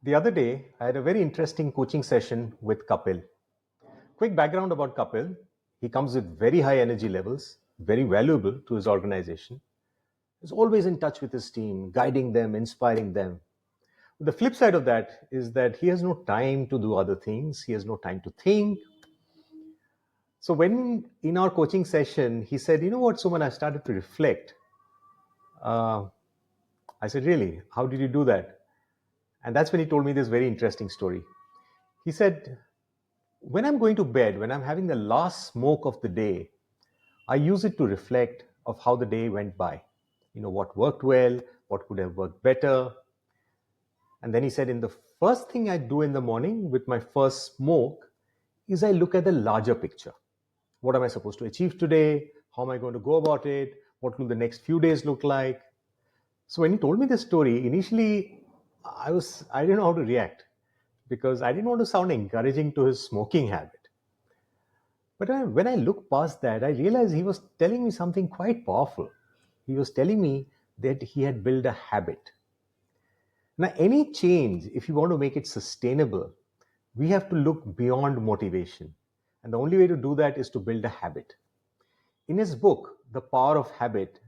The other day, I had a very interesting coaching session with Kapil. Quick background about Kapil. He comes with very high energy levels, very valuable to his organization. He's always in touch with his team, guiding them, inspiring them. The flip side of that is that he has no time to do other things. He has no time to think. So when in our coaching session, he said, "You know what, Suman, I started to reflect." Uh, I said, "Really? How did you do that?" And that's when he told me this very interesting story. He said, when I'm going to bed, when I'm having the last smoke of the day, I use it to reflect of how the day went by. What worked well, what could have worked better. And then he said, in the first thing I do in the morning with my first smoke is I look at the larger picture. What am I supposed to achieve today? How am I going to go about it? What will the next few days look like? So when he told me this story, initially I didn't know how to react because I didn't want to sound encouraging to his smoking habit. But when I look past that, I realized he was telling me something quite powerful. He was telling me that he had built a habit. Now, any change, if you want to make it sustainable, we have to look beyond motivation. And the only way to do that is to build a habit. In his book, The Power of Habit,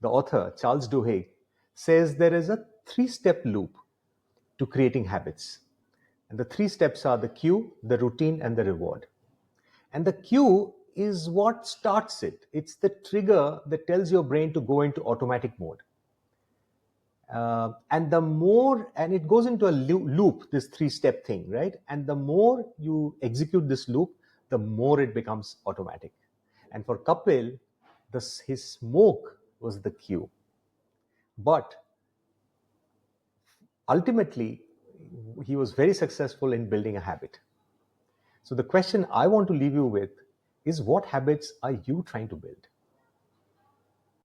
the author, Charles Duhigg, says there is a three-step loop to creating habits. And the three steps are the cue, the routine, and the reward. And the cue is what starts it. It's the trigger that tells your brain to go into automatic mode. And it goes into a loop, this three-step thing, right? And the more you execute this loop, the more it becomes automatic. And for Kapil, his smoke was the cue. But ultimately, he was very successful in building a habit. So the question I want to leave you with is, what habits are you trying to build?